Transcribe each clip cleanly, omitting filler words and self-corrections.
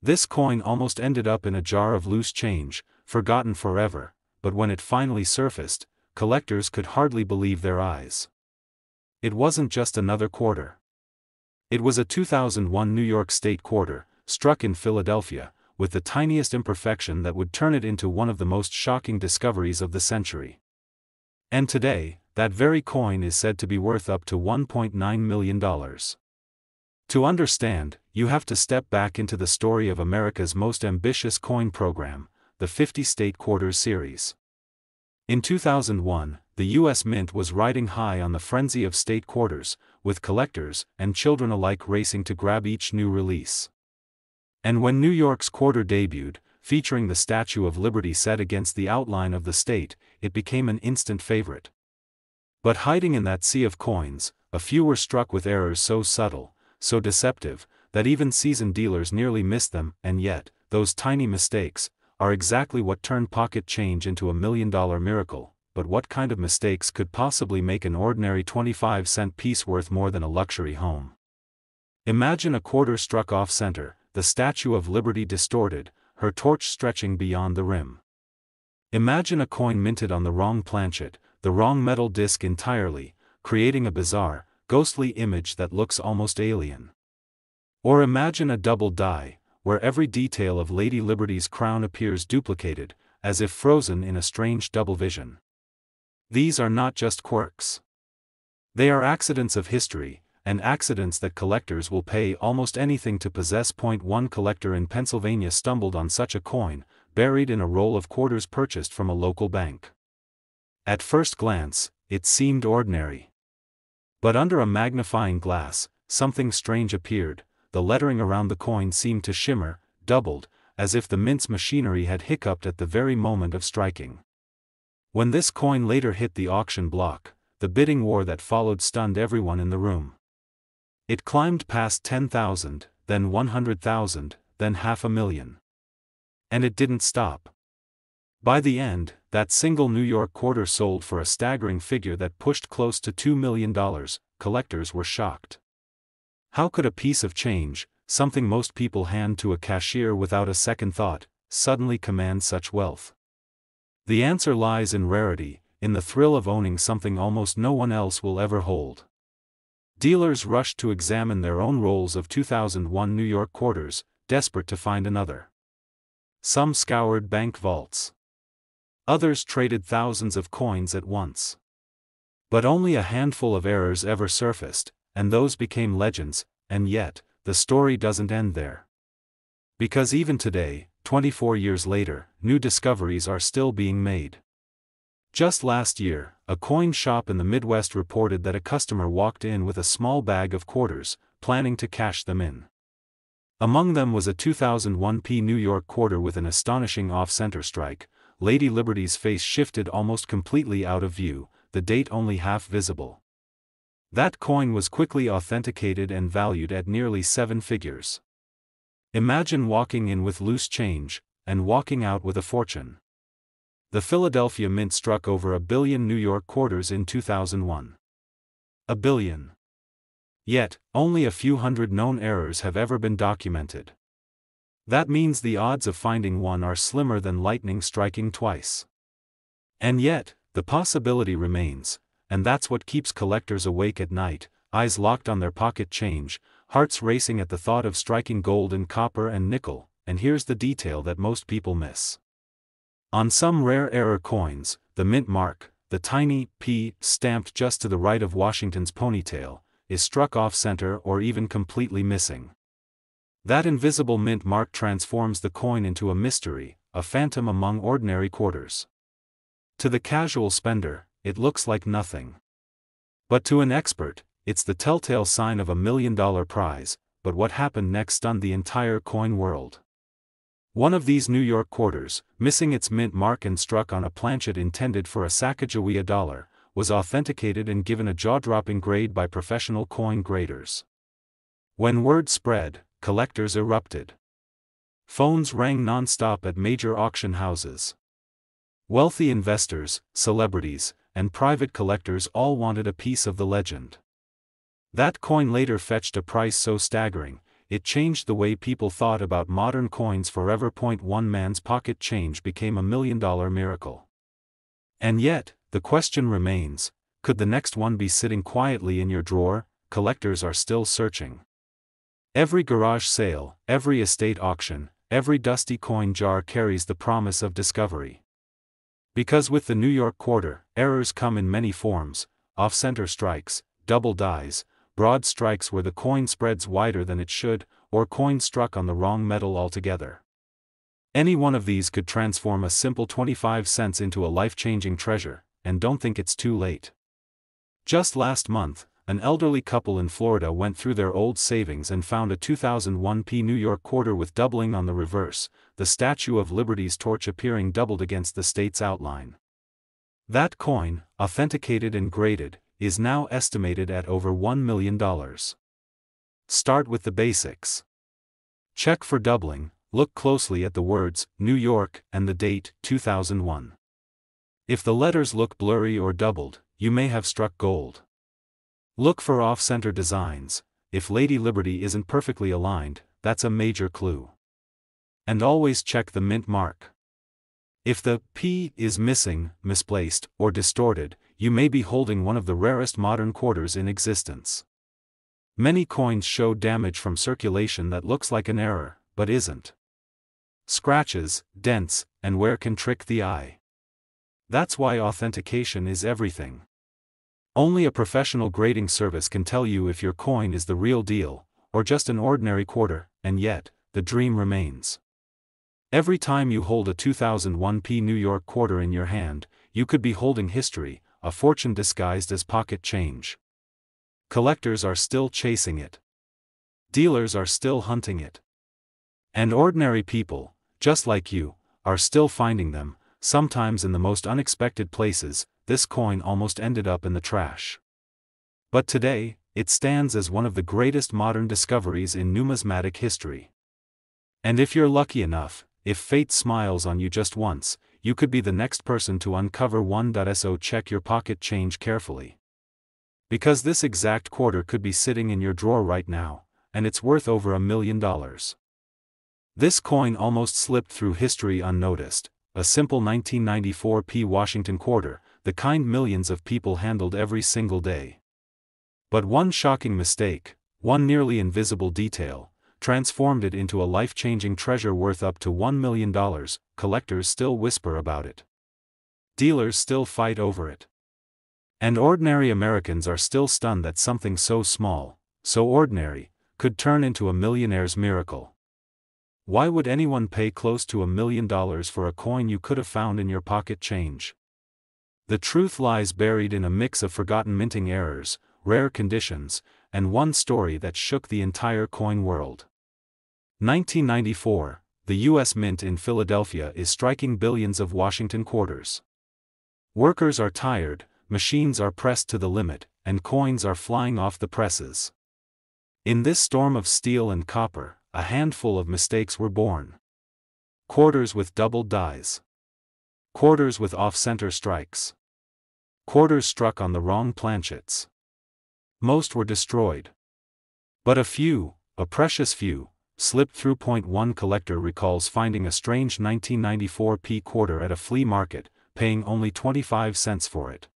This coin almost ended up in a jar of loose change, forgotten forever, but when it finally surfaced, collectors could hardly believe their eyes. It wasn't just another quarter. It was a 2001 New York State quarter, struck in Philadelphia, with the tiniest imperfection that would turn it into one of the most shocking discoveries of the century. And today, that very coin is said to be worth up to $1.9 million. To understand, you have to step back into the story of America's most ambitious coin program, the 50 State Quarters series. In 2001, the U.S. Mint was riding high on the frenzy of state quarters, with collectors and children alike racing to grab each new release. And when New York's quarter debuted, featuring the Statue of Liberty set against the outline of the state, it became an instant favorite. But hiding in that sea of coins, a few were struck with errors so subtle, so deceptive, that even seasoned dealers nearly missed them, and yet, those tiny mistakes are exactly what turned pocket change into a $1 million miracle. But what kind of mistakes could possibly make an ordinary 25-cent piece worth more than a luxury home? Imagine a quarter struck off-center, the Statue of Liberty distorted, her torch stretching beyond the rim. Imagine a coin minted on the wrong planchet, the wrong metal disc entirely, creating a bizarre, ghostly image that looks almost alien. Or imagine a double die, where every detail of Lady Liberty's crown appears duplicated, as if frozen in a strange double vision. These are not just quirks. They are accidents of history, and accidents that collectors will pay almost anything to possess. One collector in Pennsylvania stumbled on such a coin, buried in a roll of quarters purchased from a local bank. At first glance, it seemed ordinary. But under a magnifying glass, something strange appeared. The lettering around the coin seemed to shimmer, doubled, as if the mint's machinery had hiccuped at the very moment of striking. When this coin later hit the auction block, the bidding war that followed stunned everyone in the room. It climbed past 10,000, then 100,000, then $500,000. And it didn't stop. By the end, that single New York quarter sold for a staggering figure that pushed close to $2 million. Collectors were shocked. How could a piece of change, something most people hand to a cashier without a second thought, suddenly command such wealth? The answer lies in rarity, in the thrill of owning something almost no one else will ever hold. Dealers rushed to examine their own rolls of 2001 New York quarters, desperate to find another. Some scoured bank vaults. Others traded thousands of coins at once. But only a handful of errors ever surfaced, and those became legends. And yet, the story doesn't end there. Because even today, 24 years later, new discoveries are still being made. Just last year, a coin shop in the Midwest reported that a customer walked in with a small bag of quarters, planning to cash them in. Among them was a 2001 New York quarter with an astonishing off-center strike. Lady Liberty's face shifted almost completely out of view, the date only half visible. That coin was quickly authenticated and valued at nearly 7 figures. Imagine walking in with loose change, and walking out with a fortune. The Philadelphia Mint struck over 1 billion New York quarters in 2001. 1 billion. Yet, only a few hundred known errors have ever been documented. That means the odds of finding one are slimmer than lightning striking twice. And yet, the possibility remains, and that's what keeps collectors awake at night, eyes locked on their pocket change, hearts racing at the thought of striking gold and copper and nickel. And here's the detail that most people miss. On some rare error coins, the mint mark, the tiny P stamped just to the right of Washington's ponytail, is struck off-center or even completely missing. That invisible mint mark transforms the coin into a mystery, a phantom among ordinary quarters. To the casual spender, it looks like nothing. But to an expert, it's the telltale sign of a $1 million prize. But what happened next stunned the entire coin world. One of these New York quarters, missing its mint mark and struck on a planchet intended for a Sacagawea dollar, was authenticated and given a jaw-dropping grade by professional coin graders. When word spread, collectors erupted. Phones rang non-stop at major auction houses. Wealthy investors, celebrities, and private collectors all wanted a piece of the legend. That coin later fetched a price so staggering, it changed the way people thought about modern coins forever. One man's pocket change became a $1 million miracle. And yet, the question remains, could the next one be sitting quietly in your drawer? Collectors are still searching. Every garage sale, every estate auction, every dusty coin jar carries the promise of discovery. Because with the New York quarter, errors come in many forms: off-center strikes, double dies, broad strikes where the coin spreads wider than it should, or coins struck on the wrong metal altogether. Any one of these could transform a simple 25 cents into a life-changing treasure, and don't think it's too late. Just last month, an elderly couple in Florida went through their old savings and found a 2001 New York quarter with doubling on the reverse, the Statue of Liberty's torch appearing doubled against the state's outline. That coin, authenticated and graded, is now estimated at over $1 million. Start with the basics. Check for doubling, look closely at the words, New York, and the date, 2001. If the letters look blurry or doubled, you may have struck gold. Look for off-center designs. If Lady Liberty isn't perfectly aligned, that's a major clue. And always check the mint mark. If the P is missing, misplaced, or distorted, you may be holding one of the rarest modern quarters in existence. Many coins show damage from circulation that looks like an error, but isn't. Scratches, dents, and wear can trick the eye. That's why authentication is everything. Only a professional grading service can tell you if your coin is the real deal, or just an ordinary quarter, and yet, the dream remains. Every time you hold a 2001 New York quarter in your hand, you could be holding history, a fortune disguised as pocket change. Collectors are still chasing it. Dealers are still hunting it. And ordinary people, just like you, are still finding them, sometimes in the most unexpected places. This coin almost ended up in the trash. But today, it stands as one of the greatest modern discoveries in numismatic history. And if you're lucky enough, if fate smiles on you just once, you could be the next person to uncover one. So check your pocket change carefully. Because this exact quarter could be sitting in your drawer right now, and it's worth over $1 million. This coin almost slipped through history unnoticed, a simple 1994 Washington quarter, the kind millions of people handled every single day. But one shocking mistake, one nearly invisible detail, transformed it into a life-changing treasure worth up to $1 million. Collectors still whisper about it. Dealers still fight over it. And ordinary Americans are still stunned that something so small, so ordinary, could turn into a millionaire's miracle. Why would anyone pay close to $1 million for a coin you could have found in your pocket change? The truth lies buried in a mix of forgotten minting errors, rare conditions, and one story that shook the entire coin world. 1994, the U.S. Mint in Philadelphia is striking billions of Washington quarters. Workers are tired, machines are pressed to the limit, and coins are flying off the presses. In this storm of steel and copper, a handful of mistakes were born. Quarters with doubled dies. Quarters with off-center strikes. Quarters struck on the wrong planchets. Most were destroyed. But a few, a precious few, slipped through. One collector recalls finding a strange 1994 quarter at a flea market, paying only 25 cents for it.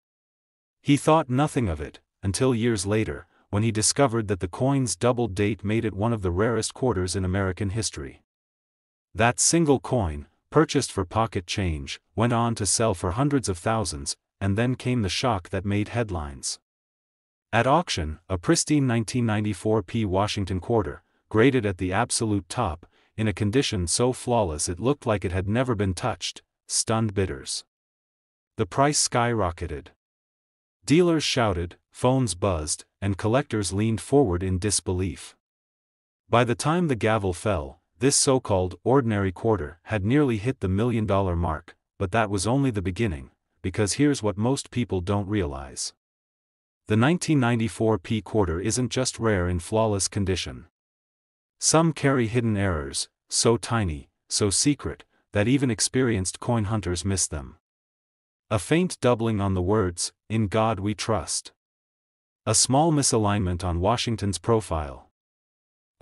He thought nothing of it, until years later, when he discovered that the coin's doubled date made it one of the rarest quarters in American history. That single coin, purchased for pocket change, went on to sell for hundreds of thousands, and then came the shock that made headlines. At auction, a pristine 1994 Washington quarter, graded at the absolute top, in a condition so flawless it looked like it had never been touched, stunned bidders. The price skyrocketed. Dealers shouted, phones buzzed, and collectors leaned forward in disbelief. By the time the gavel fell, this so-called ordinary quarter had nearly hit the $1 million mark, but that was only the beginning, because here's what most people don't realize. The 1994 quarter isn't just rare in flawless condition. Some carry hidden errors, so tiny, so secret, that even experienced coin hunters miss them. A faint doubling on the words, "In God We Trust." A small misalignment on Washington's profile.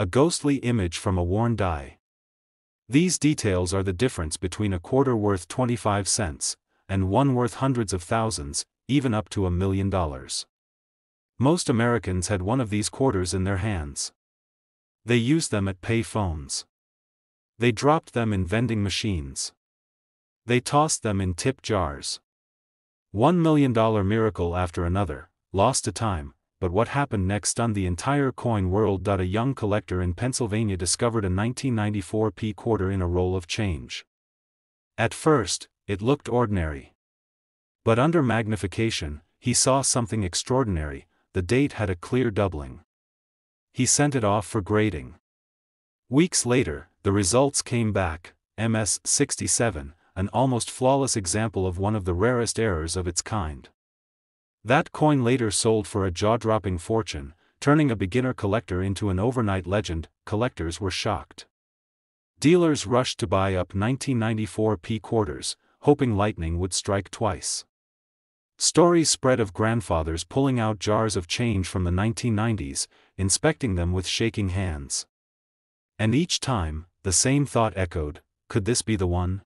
A ghostly image from a worn die. These details are the difference between a quarter worth 25 cents, and one worth hundreds of thousands, even up to $1 million. Most Americans had one of these quarters in their hands. They used them at pay phones. They dropped them in vending machines. They tossed them in tip jars. $1 million miracle after another, lost to time, but what happened next stunned the entire coin world. A young collector in Pennsylvania discovered a 1994 p quarter in a roll of change. At first, it looked ordinary. But under magnification, he saw something extraordinary. The date had a clear doubling. He sent it off for grading. Weeks later, the results came back, MS-67, an almost flawless example of one of the rarest errors of its kind. That coin later sold for a jaw-dropping fortune, turning a beginner collector into an overnight legend. Collectors were shocked. Dealers rushed to buy up 1994 p quarters, hoping lightning would strike twice. Stories spread of grandfathers pulling out jars of change from the 1990s, inspecting them with shaking hands. And each time, the same thought echoed: could this be the one?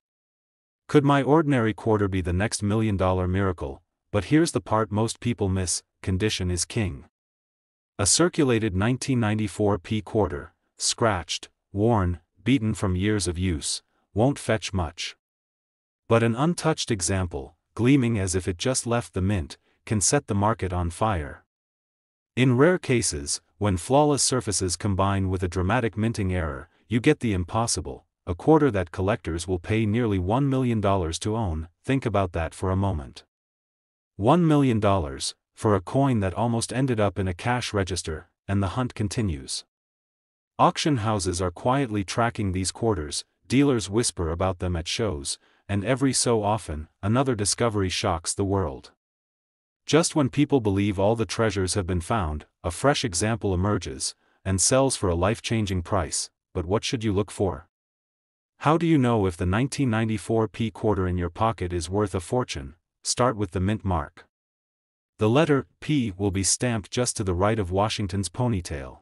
Could my ordinary quarter be the next $1 million miracle? But here's the part most people miss: condition is king. A circulated 1994 p quarter, scratched, worn, beaten from years of use, won't fetch much. But an untouched example, gleaming as if it just left the mint, can set the market on fire. In rare cases, when flawless surfaces combine with a dramatic minting error, you get the impossible, a quarter that collectors will pay nearly $1 million to own. Think about that for a moment. $1 million, for a coin that almost ended up in a cash register, and the hunt continues. Auction houses are quietly tracking these quarters, dealers whisper about them at shows, and every so often, another discovery shocks the world. Just when people believe all the treasures have been found, a fresh example emerges, and sells for a life-changing price. But what should you look for? How do you know if the 1994 p quarter in your pocket is worth a fortune? Start with the mint mark. The letter P will be stamped just to the right of Washington's ponytail.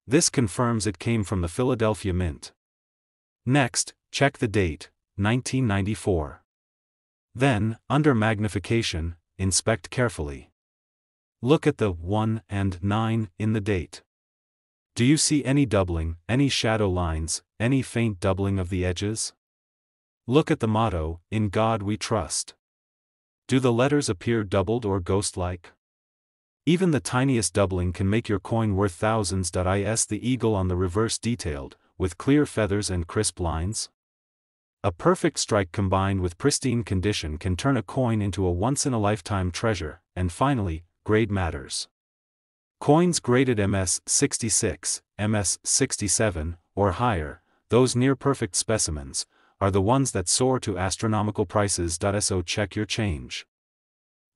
This confirms it came from the Philadelphia Mint. Next, check the date, 1994. Then, under magnification, inspect carefully. Look at the 1 and 9 in the date. Do you see any doubling, any shadow lines, any faint doubling of the edges? Look at the motto, "In God We Trust." Do the letters appear doubled or ghost-like? Even the tiniest doubling can make your coin worth thousands. Is the eagle on the reverse detailed, with clear feathers and crisp lines? A perfect strike combined with pristine condition can turn a coin into a once-in-a-lifetime treasure. And finally, grade matters. Coins graded MS-66, MS-67, or higher, those near-perfect specimens, are the ones that soar to astronomical prices. So check your change.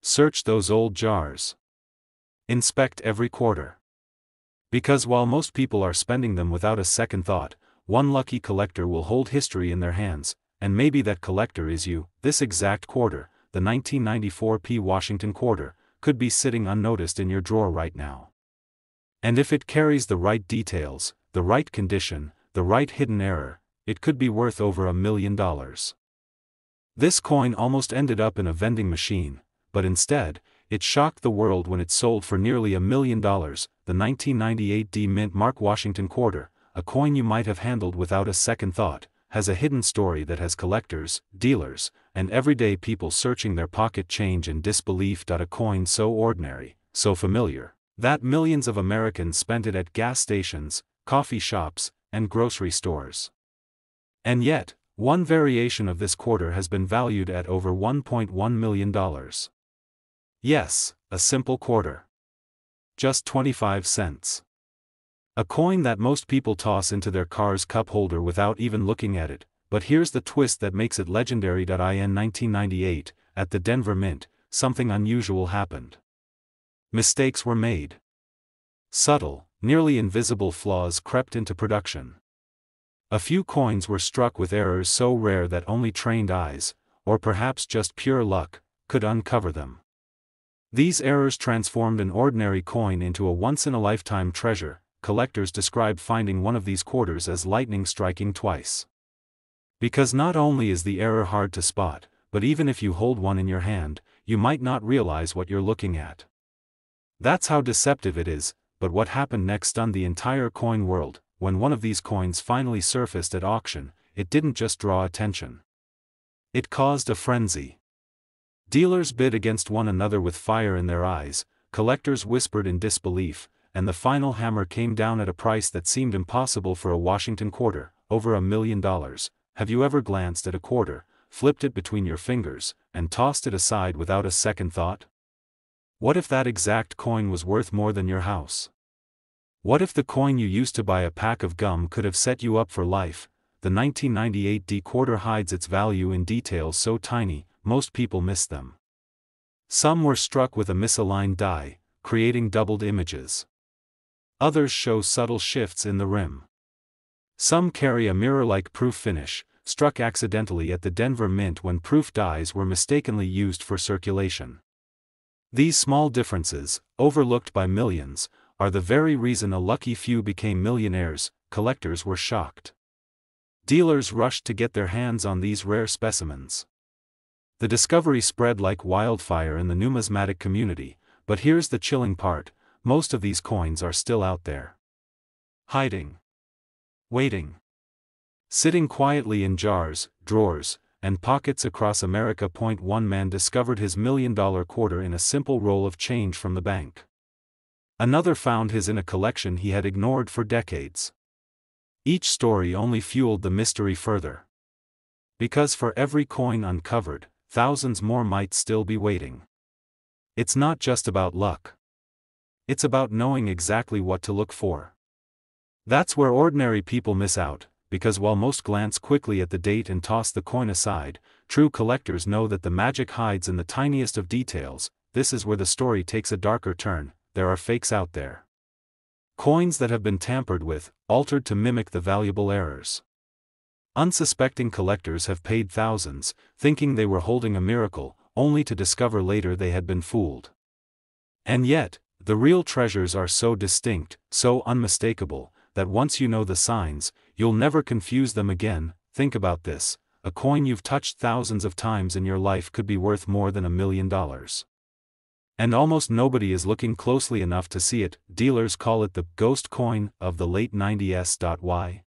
Search those old jars. Inspect every quarter. Because while most people are spending them without a second thought, one lucky collector will hold history in their hands, and maybe that collector is you. This exact quarter, the 1994 p Washington quarter, could be sitting unnoticed in your drawer right now. And if it carries the right details, the right condition, the right hidden error, it could be worth over $1 million. This coin almost ended up in a vending machine, but instead, it shocked the world when it sold for nearly $1 million. The 1998 D Mint Mark Washington quarter, a coin you might have handled without a second thought, has a hidden story that has collectors, dealers, and everyday people searching their pocket change in disbelief. A coin so ordinary, so familiar, that millions of Americans spent it at gas stations, coffee shops, and grocery stores. And yet, one variation of this quarter has been valued at over $1.1 million. Yes, a simple quarter. Just 25 cents. A coin that most people toss into their car's cup holder without even looking at it. But here's the twist that makes it legendary. In 1998, at the Denver Mint, something unusual happened. Mistakes were made. Subtle, nearly invisible flaws crept into production. A few coins were struck with errors so rare that only trained eyes, or perhaps just pure luck, could uncover them. These errors transformed an ordinary coin into a once-in-a-lifetime treasure, collectors describe finding one of these quarters as lightning striking twice. Because not only is the error hard to spot, but even if you hold one in your hand, you might not realize what you're looking at. That's how deceptive it is. But what happened next stunned the entire coin world. When one of these coins finally surfaced at auction, it didn't just draw attention. It caused a frenzy. Dealers bid against one another with fire in their eyes, collectors whispered in disbelief, and the final hammer came down at a price that seemed impossible for a Washington quarter, over $1 million. Have you ever glanced at a quarter, flipped it between your fingers, and tossed it aside without a second thought? What if that exact coin was worth more than your house? What if the coin you used to buy a pack of gum could have set you up for life? The 1998 D quarter hides its value in details so tiny, most people miss them. Some were struck with a misaligned die, creating doubled images. Others show subtle shifts in the rim. Some carry a mirror-like proof finish, struck accidentally at the Denver Mint when proof dies were mistakenly used for circulation. These small differences, overlooked by millions, are the very reason a lucky few became millionaires. Collectors were shocked. Dealers rushed to get their hands on these rare specimens. The discovery spread like wildfire in the numismatic community, but here's the chilling part: most of these coins are still out there. Hiding. Waiting. Sitting quietly in jars, drawers, and pockets across America. One man discovered his $1 million quarter in a simple roll of change from the bank. Another found his in a collection he had ignored for decades. Each story only fueled the mystery further. Because for every coin uncovered, thousands more might still be waiting. It's not just about luck. It's about knowing exactly what to look for. That's where ordinary people miss out, because while most glance quickly at the date and toss the coin aside, true collectors know that the magic hides in the tiniest of details. This is where the story takes a darker turn. There are fakes out there. Coins that have been tampered with, altered to mimic the valuable errors. Unsuspecting collectors have paid thousands, thinking they were holding a miracle, only to discover later they had been fooled. And yet, the real treasures are so distinct, so unmistakable, that once you know the signs, you'll never confuse them again. Think about this: a coin you've touched thousands of times in your life could be worth more than $1 million. And almost nobody is looking closely enough to see it. Dealers call it the ghost coin of the late 90s. Why?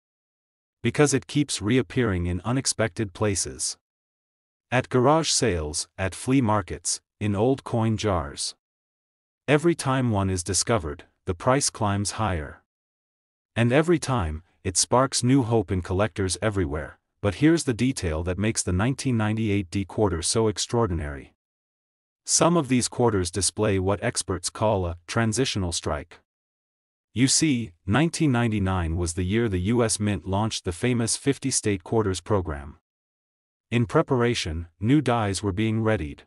Because it keeps reappearing in unexpected places. At garage sales, at flea markets, in old coin jars. Every time one is discovered, the price climbs higher. And every time, it sparks new hope in collectors everywhere. But here's the detail that makes the 1998 D quarter so extraordinary. Some of these quarters display what experts call a transitional strike. You see, 1999 was the year the U.S. Mint launched the famous 50-state quarters program. In preparation, new dies were being readied.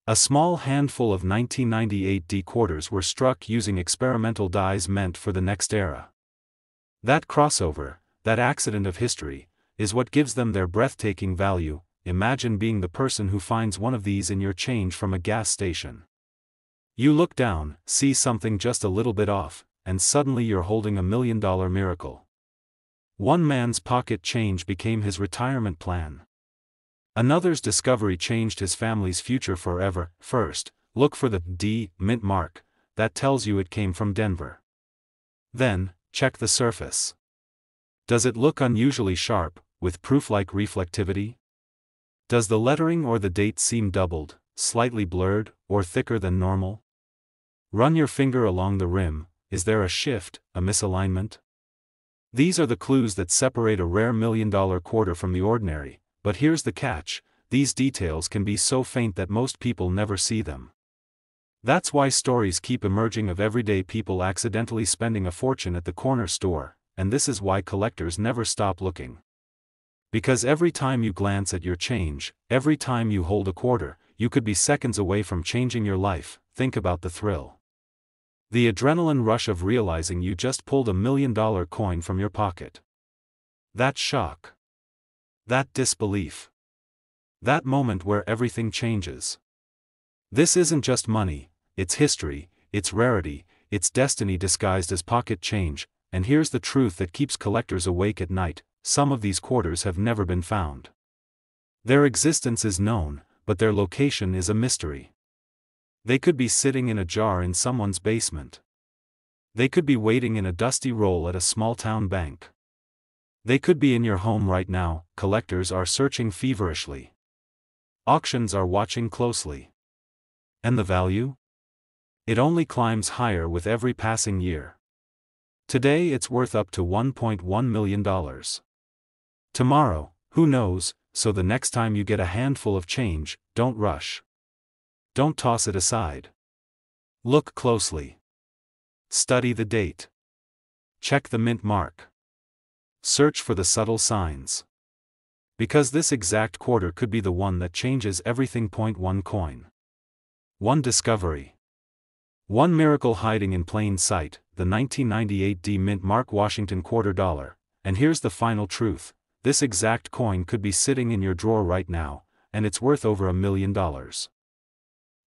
A small handful of 1998 D quarters were struck using experimental dies meant for the next era. That crossover, that accident of history, is what gives them their breathtaking value. Imagine being the person who finds one of these in your change from a gas station. You look down, see something just a little bit off, and suddenly you're holding $1 million miracle. One man's pocket change became his retirement plan. Another's discovery changed his family's future forever. First, look for the D Mint mark. That tells you it came from Denver. Then, check the surface. Does it look unusually sharp, with proof-like reflectivity? Does the lettering or the date seem doubled, slightly blurred, or thicker than normal? Run your finger along the rim. Is there a shift, a misalignment? These are the clues that separate a rare $1 million quarter from the ordinary. But here's the catch: these details can be so faint that most people never see them. That's why stories keep emerging of everyday people accidentally spending a fortune at the corner store, and this is why collectors never stop looking. Because every time you glance at your change, every time you hold a quarter, you could be seconds away from changing your life. Think about the thrill. The adrenaline rush of realizing you just pulled $1 million coin from your pocket. That shock. That disbelief. That moment where everything changes. This isn't just money, it's history, it's rarity, it's destiny disguised as pocket change, and here's the truth that keeps collectors awake at night: some of these quarters have never been found. Their existence is known, but their location is a mystery. They could be sitting in a jar in someone's basement. They could be waiting in a dusty roll at a small-town bank. They could be in your home right now. Collectors are searching feverishly. Auctions are watching closely. And the value? It only climbs higher with every passing year. Today it's worth up to $1.1 million. Tomorrow, who knows? So the next time you get a handful of change, don't rush. Don't toss it aside. Look closely. Study the date. Check the mint mark. Search for the subtle signs. Because this exact quarter could be the one that changes everything. Point 1 coin. One discovery. One miracle hiding in plain sight, the 1998 D mint mark Washington quarter dollar. And here's the final truth: this exact coin could be sitting in your drawer right now, and it's worth over $1 million.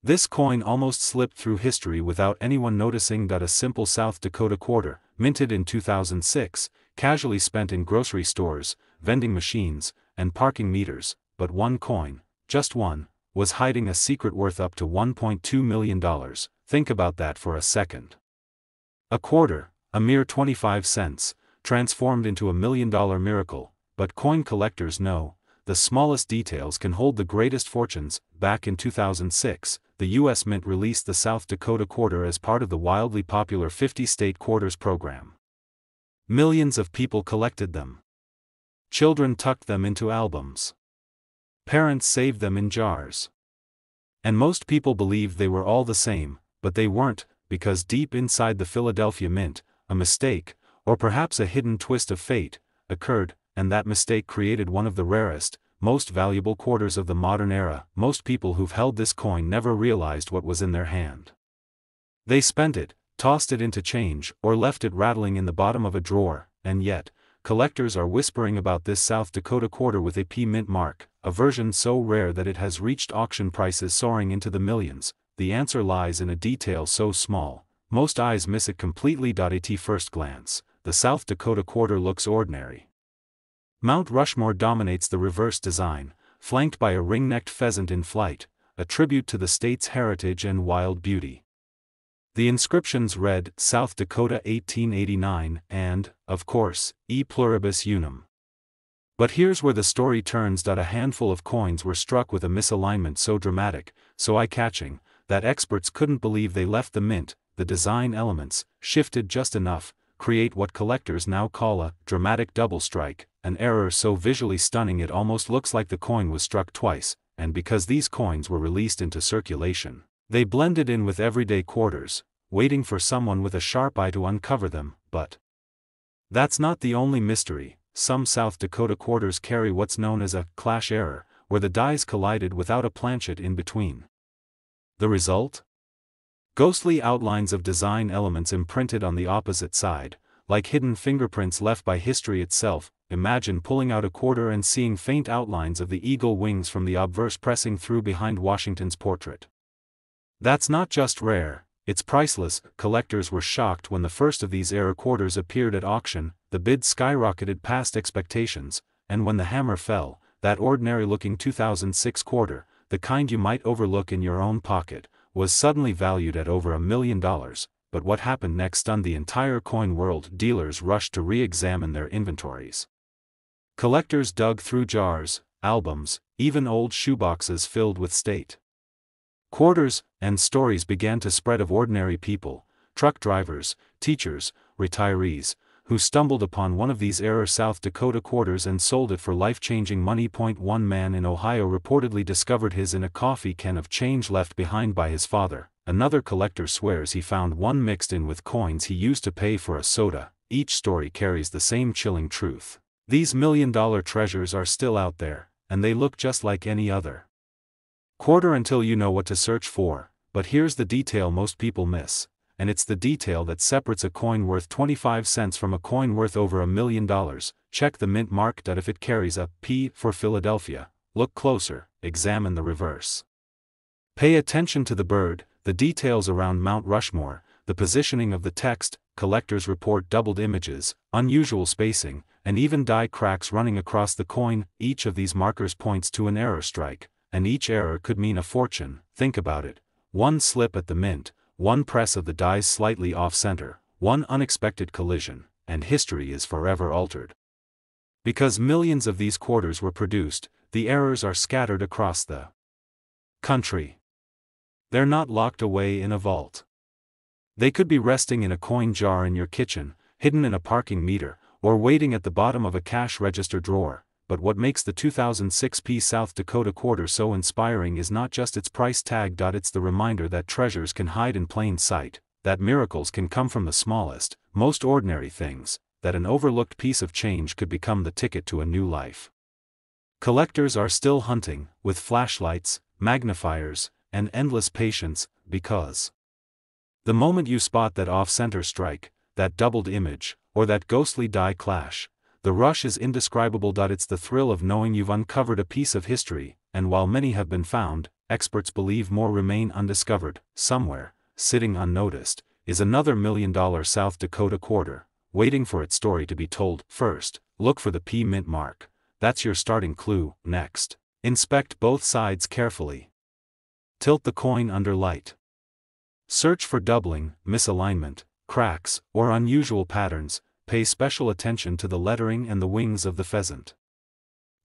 This coin almost slipped through history without anyone noticing. A simple South Dakota quarter, minted in 2006, casually spent in grocery stores, vending machines, and parking meters, but one coin, just one, was hiding a secret worth up to $1.2 million. Think about that for a second. A quarter, a mere 25 cents, transformed into $1 million miracle, but coin collectors know, the smallest details can hold the greatest fortunes. Back in 2006, the U.S. Mint released the South Dakota quarter as part of the wildly popular 50-state quarters program. Millions of people collected them. Children tucked them into albums. Parents saved them in jars. And most people believed they were all the same, but they weren't, because deep inside the Philadelphia Mint, a mistake, or perhaps a hidden twist of fate, occurred, and that mistake created one of the rarest, most valuable quarters of the modern era. Most people who've held this coin never realized what was in their hand. They spent it, tossed it into change, or left it rattling in the bottom of a drawer, and yet, collectors are whispering about this South Dakota quarter with a P mint mark, a version so rare that it has reached auction prices soaring into the millions. The answer lies in a detail so small, most eyes miss it completely. At first glance, the South Dakota quarter looks ordinary. Mount Rushmore dominates the reverse design, flanked by a ring-necked pheasant in flight, a tribute to the state's heritage and wild beauty. The inscriptions read, South Dakota 1889, and, of course, E pluribus unum. But here's where the story turns. A handful of coins were struck with a misalignment so dramatic, so eye-catching, that experts couldn't believe they left the mint. The design elements, shifted just enough, create what collectors now call a dramatic double strike, an error so visually stunning it almost looks like the coin was struck twice. And because these coins were released into circulation, they blended in with everyday quarters, waiting for someone with a sharp eye to uncover them. But that's not the only mystery. Some South Dakota quarters carry what's known as a clash error, where the dies collided without a planchet in between. The result? Ghostly outlines of design elements imprinted on the opposite side, like hidden fingerprints left by history itself. Imagine pulling out a quarter and seeing faint outlines of the eagle wings from the obverse pressing through behind Washington's portrait. That's not just rare, it's priceless. Collectors were shocked when the first of these error quarters appeared at auction. The bid skyrocketed past expectations, and when the hammer fell, that ordinary-looking 2006 quarter, the kind you might overlook in your own pocket, was suddenly valued at over $1 million. But what happened next stunned the entire coin world. Dealers rushed to re-examine their inventories. Collectors dug through jars, albums, even old shoeboxes filled with state quarters, and stories began to spread of ordinary people, truck drivers, teachers, retirees, who stumbled upon one of these error South Dakota quarters and sold it for life-changing money. One man in Ohio reportedly discovered his in a coffee can of change left behind by his father. Another collector swears he found one mixed in with coins he used to pay for a soda. Each story carries the same chilling truth: these million-dollar treasures are still out there, and they look just like any other quarter until you know what to search for. But here's the detail most people miss, and it's the detail that separates a coin worth 25 cents from a coin worth over $1 million. Check the mint mark. If it carries a P for Philadelphia, look closer, examine the reverse. Pay attention to the bird, the details around Mount Rushmore, the positioning of the text, collectors report doubled images, unusual spacing, and even die cracks running across the coin. Each of these markers points to an error strike, and each error could mean a fortune. Think about it. One slip at the mint, one press of the dies slightly off-center, one unexpected collision, and history is forever altered. Because millions of these quarters were produced, the errors are scattered across the country. They're not locked away in a vault. They could be resting in a coin jar in your kitchen, hidden in a parking meter, or waiting at the bottom of a cash register drawer. But what makes the 2006 South Dakota quarter so inspiring is not just its price tag. It's the reminder that treasures can hide in plain sight, that miracles can come from the smallest, most ordinary things, that an overlooked piece of change could become the ticket to a new life. Collectors are still hunting, with flashlights, magnifiers, and endless patience, because the moment you spot that off-center strike, that doubled image, or that ghostly die clash, the rush is indescribable. It's the thrill of knowing you've uncovered a piece of history, and while many have been found, experts believe more remain undiscovered. Somewhere, sitting unnoticed, is another $1 million South Dakota quarter, waiting for its story to be told. First, look for the P mint mark. That's your starting clue. Next, inspect both sides carefully. Tilt the coin under light. Search for doubling, misalignment, cracks, or unusual patterns. Pay special attention to the lettering and the wings of the pheasant.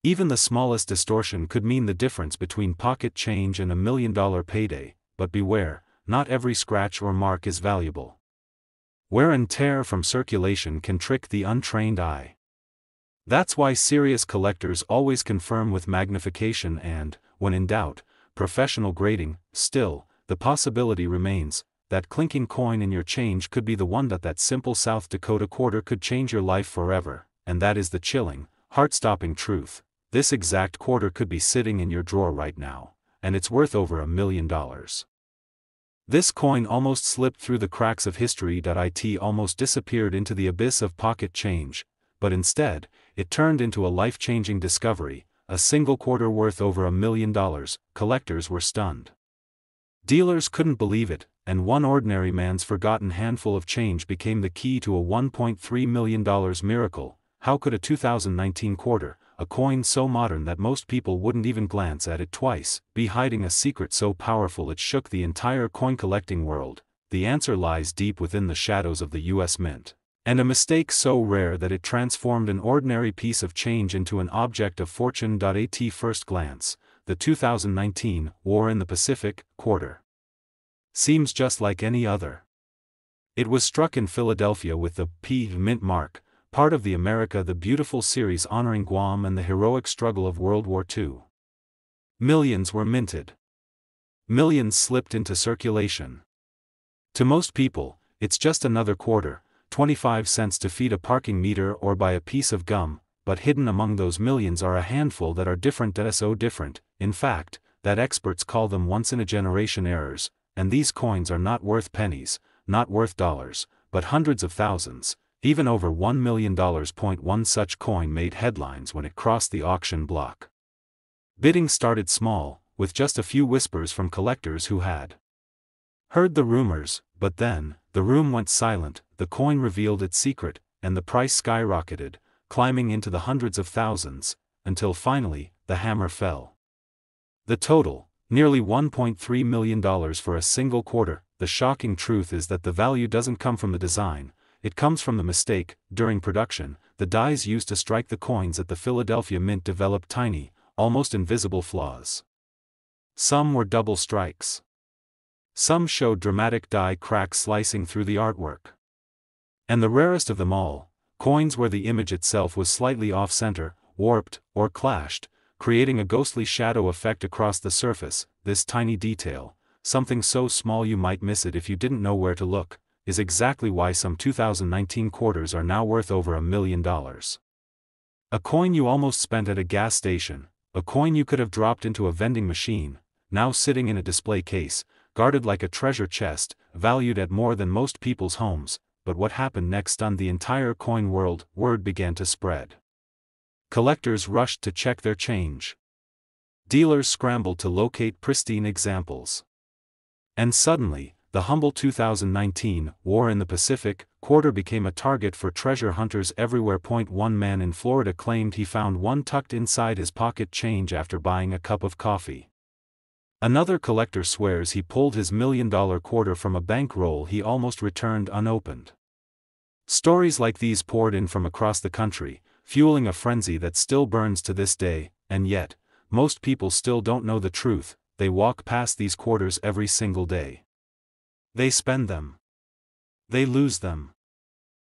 Even the smallest distortion could mean the difference between pocket change and $1 million payday, but beware, not every scratch or mark is valuable. Wear and tear from circulation can trick the untrained eye. That's why serious collectors always confirm with magnification and, when in doubt, professional grading. Still, the possibility remains. That clinking coin in your change could be the one. That simple South Dakota quarter could change your life forever, and that is the chilling, heart-stopping truth. This exact quarter could be sitting in your drawer right now, and it's worth over $1 million. This coin almost slipped through the cracks of history. It almost disappeared into the abyss of pocket change, but instead, it turned into a life-changing discovery, a single quarter worth over $1 million. Collectors were stunned. Dealers couldn't believe it, and one ordinary man's forgotten handful of change became the key to a $1.3 million miracle. How could a 2019 quarter, a coin so modern that most people wouldn't even glance at it twice, be hiding a secret so powerful it shook the entire coin collecting world? The answer lies deep within the shadows of the U.S. Mint. And a mistake so rare that it transformed an ordinary piece of change into an object of fortune. At first glance, the 2019 War in the Pacific quarter seems just like any other. It was struck in Philadelphia with the P mint mark, part of the America the Beautiful series honoring Guam and the heroic struggle of World War II. Millions were minted. Millions slipped into circulation. To most people, it's just another quarter, 25 cents to feed a parking meter or buy a piece of gum, but hidden among those millions are a handful that are different. So different, in fact, that experts call them once-in-a-generation errors. And these coins are not worth pennies, not worth dollars, but hundreds of thousands, even over $1 million. One such coin made headlines when it crossed the auction block. Bidding started small, with just a few whispers from collectors who had heard the rumors, but then, the room went silent. The coin revealed its secret, and the price skyrocketed, climbing into the hundreds of thousands, until finally, the hammer fell. The total, nearly $1.3 million for a single quarter. The shocking truth is that the value doesn't come from the design, it comes from the mistake. During production, the dies used to strike the coins at the Philadelphia Mint developed tiny, almost invisible flaws. Some were double strikes. Some showed dramatic die cracks slicing through the artwork. And the rarest of them all, coins where the image itself was slightly off-center, warped, or clashed, creating a ghostly shadow effect across the surface. This tiny detail, something so small you might miss it if you didn't know where to look, is exactly why some 2019 quarters are now worth over $1 million. A coin you almost spent at a gas station, a coin you could have dropped into a vending machine, now sitting in a display case, guarded like a treasure chest, valued at more than most people's homes. But what happened next stunned the entire coin world. Word began to spread. Collectors rushed to check their change. Dealers scrambled to locate pristine examples. And suddenly, the humble 2019 War in the Pacific quarter became a target for treasure hunters everywhere. One man in Florida claimed he found one tucked inside his pocket change after buying a cup of coffee. Another collector swears he pulled his $1 million quarter from a bankroll he almost returned unopened. Stories like these poured in from across the country, fueling a frenzy that still burns to this day, and yet, most people still don't know the truth. They walk past these quarters every single day. They spend them. They lose them.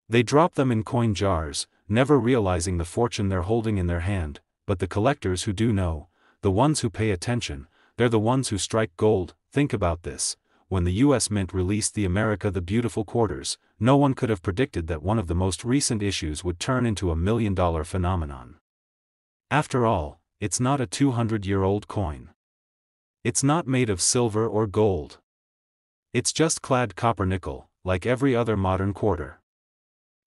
They drop them in coin jars, never realizing the fortune they're holding in their hand. But the collectors who do know, the ones who pay attention, they're the ones who strike gold. Think about this. When the U.S. Mint released the America the Beautiful quarters, no one could have predicted that one of the most recent issues would turn into a $1 million phenomenon. After all, it's not a 200-year-old coin. It's not made of silver or gold. It's just clad copper nickel, like every other modern quarter.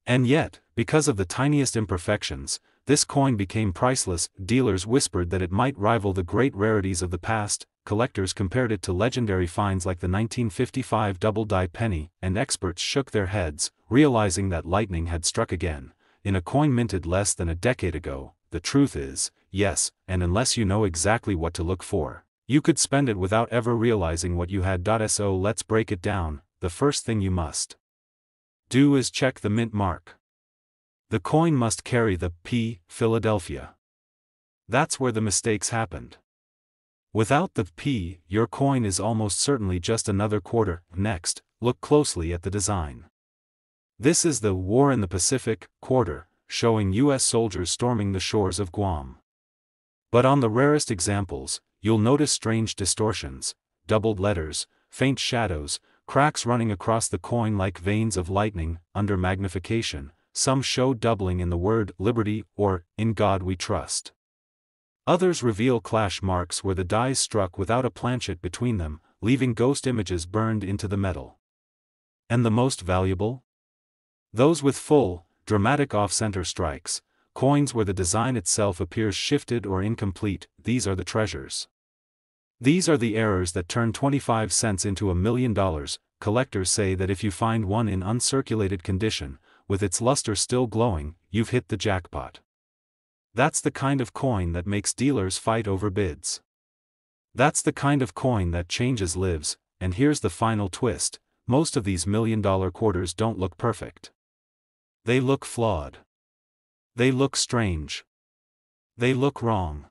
And yet, because of the tiniest imperfections, this coin became priceless. Dealers whispered that it might rival the great rarities of the past, collectors compared it to legendary finds like the 1955 double-die penny, and experts shook their heads, realizing that lightning had struck again, in a coin minted less than a decade ago. The truth is, yes, and unless you know exactly what to look for, you could spend it without ever realizing what you had. So let's break it down. The first thing you must do is check the mint mark. The coin must carry the P, Philadelphia. That's where the mistakes happened. Without the P, your coin is almost certainly just another quarter. Next, look closely at the design. This is the War in the Pacific quarter, showing U.S. soldiers storming the shores of Guam. But on the rarest examples, you'll notice strange distortions, doubled letters, faint shadows, cracks running across the coin like veins of lightning. Under magnification, some show doubling in the word liberty or in God we trust. Others reveal clash marks where the dies struck without a planchet between them, leaving ghost images burned into the metal. And the most valuable? Those with full, dramatic off-center strikes, coins where the design itself appears shifted or incomplete. These are the treasures. These are the errors that turn 25 cents into $1 million. Collectors say that if you find one in uncirculated condition, with its luster still glowing, you've hit the jackpot. That's the kind of coin that makes dealers fight over bids. That's the kind of coin that changes lives. And here's the final twist: most of these $1 million quarters don't look perfect. They look flawed. They look strange. They look wrong.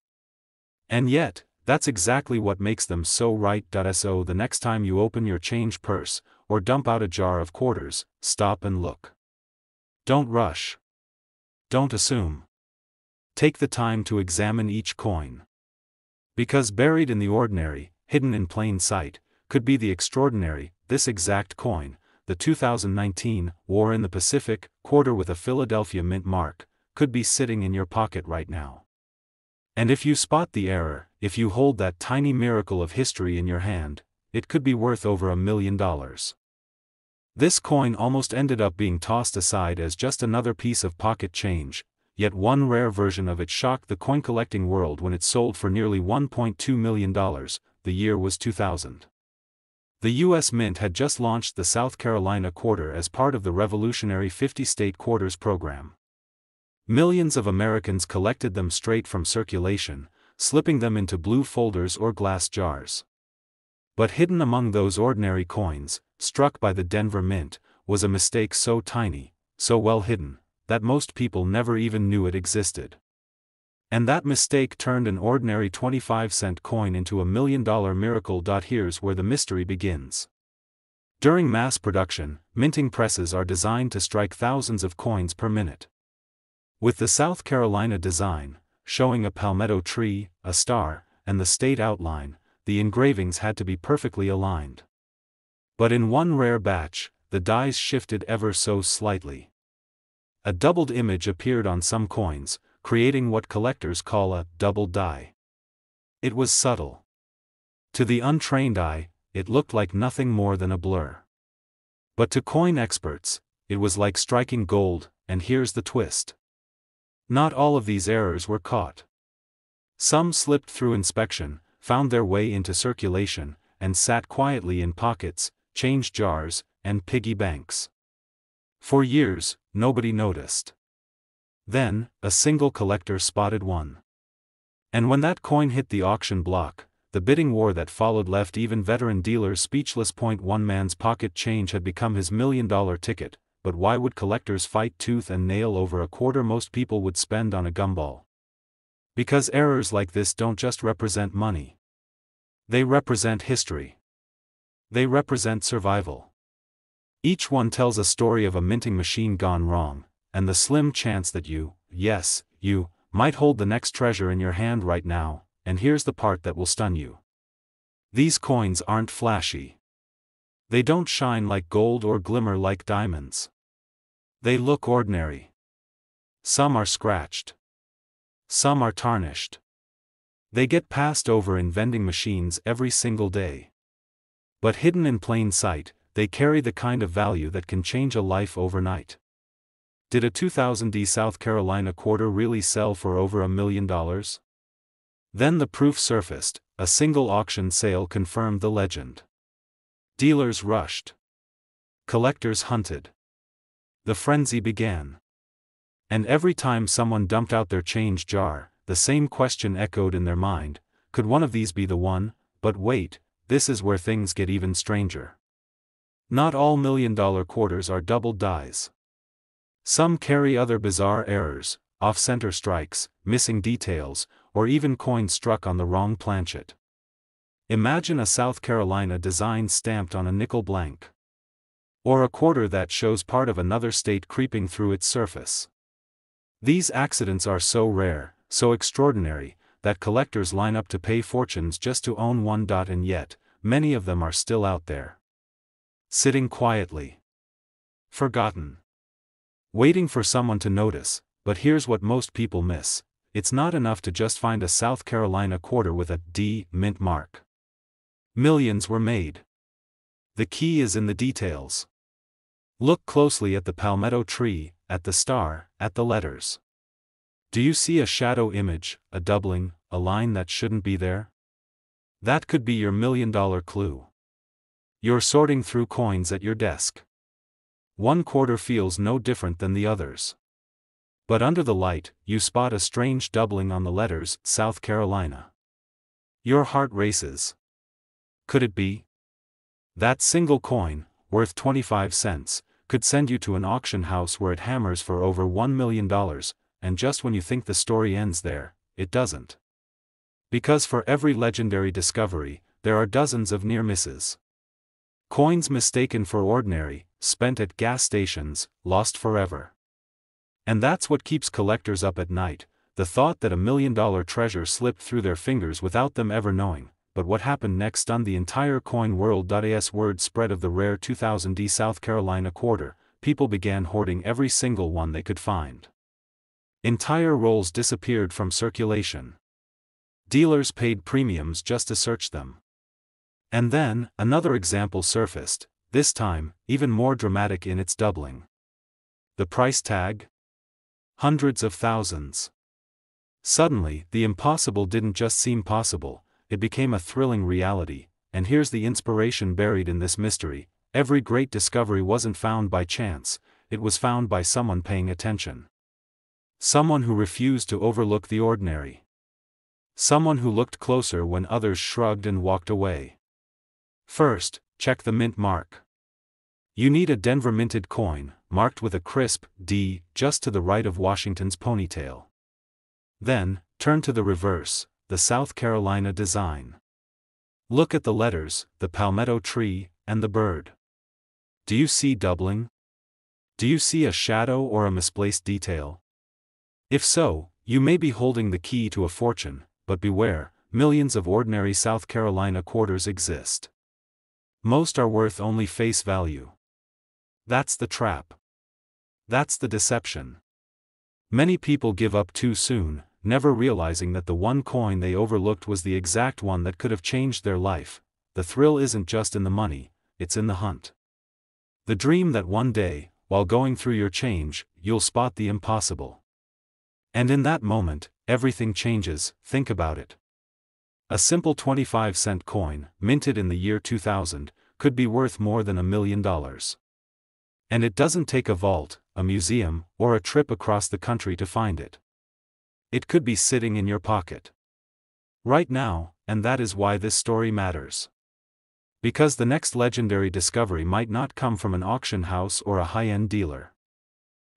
And yet, that's exactly what makes them so right. So the next time you open your change purse, or dump out a jar of quarters, stop and look. Don't rush. Don't assume. Take the time to examine each coin. Because buried in the ordinary, hidden in plain sight, could be the extraordinary. This exact coin, the 2019 War in the Pacific quarter with a Philadelphia mint mark, could be sitting in your pocket right now. And if you spot the error, if you hold that tiny miracle of history in your hand, it could be worth over $1 million. This coin almost ended up being tossed aside as just another piece of pocket change, yet one rare version of it shocked the coin collecting world when it sold for nearly $1.2 million. The year was 2000. The U.S. Mint had just launched the South Carolina quarter as part of the revolutionary 50-state quarters program. Millions of Americans collected them straight from circulation, slipping them into blue folders or glass jars. But hidden among those ordinary coins, struck by the Denver Mint, was a mistake so tiny, so well hidden, that most people never even knew it existed. And that mistake turned an ordinary 25-cent coin into $1 million miracle. Here's where the mystery begins. During mass production, minting presses are designed to strike thousands of coins per minute. With the South Carolina design, showing a palmetto tree, a star, and the state outline, the engravings had to be perfectly aligned. But in one rare batch, the dies shifted ever so slightly. A doubled image appeared on some coins, creating what collectors call a double die. It was subtle. To the untrained eye, it looked like nothing more than a blur. But to coin experts, it was like striking gold. And here's the twist. Not all of these errors were caught. Some slipped through inspection, found their way into circulation, and sat quietly in pockets, change jars, and piggy banks. For years, nobody noticed. Then, a single collector spotted one. And when that coin hit the auction block, the bidding war that followed left even veteran dealers speechless. One man's pocket change had become his $1 million ticket, but why would collectors fight tooth and nail over a quarter most people would spend on a gumball? Because errors like this don't just represent money. They represent history. They represent survival. Each one tells a story of a minting machine gone wrong, and the slim chance that you, yes, you, might hold the next treasure in your hand right now. And here's the part that will stun you. These coins aren't flashy. They don't shine like gold or glimmer like diamonds. They look ordinary. Some are scratched. Some are tarnished. They get passed over in vending machines every single day. But hidden in plain sight, they carry the kind of value that can change a life overnight. Did a 2000 South Carolina quarter really sell for over $1 million? Then the proof surfaced. A single auction sale confirmed the legend. Dealers rushed. Collectors hunted. The frenzy began. And every time someone dumped out their change jar, the same question echoed in their mind: could one of these be the one? But wait, this is where things get even stranger. Not all $1 million quarters are doubled dies. Some carry other bizarre errors, off-center strikes, missing details, or even coins struck on the wrong planchet. Imagine a South Carolina design stamped on a nickel blank. Or a quarter that shows part of another state creeping through its surface. These accidents are so rare, so extraordinary, that collectors line up to pay fortunes just to own one. And yet, many of them are still out there. Sitting quietly. Forgotten. Waiting for someone to notice. But here's what most people miss: it's not enough to just find a South Carolina quarter with a D mint mark. Millions were made. The key is in the details. Look closely at the palmetto tree, at the star, at the letters. Do you see a shadow image, a doubling, a line that shouldn't be there? That could be your $1 million clue. You're sorting through coins at your desk. One quarter feels no different than the others. But under the light, you spot a strange doubling on the letters, South Carolina. Your heart races. Could it be? That single coin, worth 25 cents, could send you to an auction house where it hammers for over $1 million, and just when you think the story ends there, it doesn't. Because for every legendary discovery, there are dozens of near misses. Coins mistaken for ordinary, spent at gas stations, lost forever. And that's what keeps collectors up at night, the thought that $1 million treasure slipped through their fingers without them ever knowing. But what happened next stunned the entire coin world. As word spread of the rare 2000 South Carolina quarter, people began hoarding every single one they could find. Entire rolls disappeared from circulation. Dealers paid premiums just to search them. And then, another example surfaced, this time, even more dramatic in its doubling. The price tag? Hundreds of thousands. Suddenly, the impossible didn't just seem possible, it became a thrilling reality. And here's the inspiration buried in this mystery: every great discovery wasn't found by chance, it was found by someone paying attention. Someone who refused to overlook the ordinary. Someone who looked closer when others shrugged and walked away. First, check the mint mark. You need a Denver minted coin, marked with a crisp D, just to the right of Washington's ponytail. Then, turn to the reverse, the South Carolina design. Look at the letters, the palmetto tree, and the bird. Do you see doubling? Do you see a shadow or a misplaced detail? If so, you may be holding the key to a fortune, but beware, millions of ordinary South Carolina quarters exist. Most are worth only face value. That's the trap. That's the deception. Many people give up too soon, never realizing that the one coin they overlooked was the exact one that could have changed their life. The thrill isn't just in the money, it's in the hunt. The dream that one day, while going through your change, you'll spot the impossible. And in that moment, everything changes. Think about it. A simple 25-cent coin, minted in the year 2000, could be worth more than $1 million. And it doesn't take a vault, a museum, or a trip across the country to find it. It could be sitting in your pocket right now, and that is why this story matters. Because the next legendary discovery might not come from an auction house or a high-end dealer.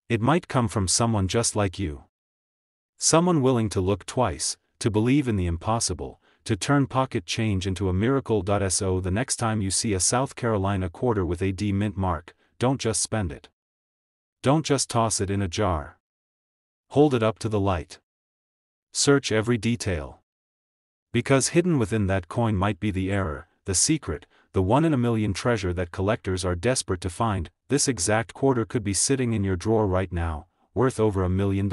It might come from someone just like you. Someone willing to look twice, to believe in the impossible, to turn pocket change into a miracle. So the next time you see a South Carolina quarter with a D mint mark, don't just spend it. Don't just toss it in a jar. Hold it up to the light. Search every detail. Because hidden within that coin might be the error, the secret, the one-in-a-million treasure that collectors are desperate to find. This exact quarter could be sitting in your drawer right now, worth over $1 million.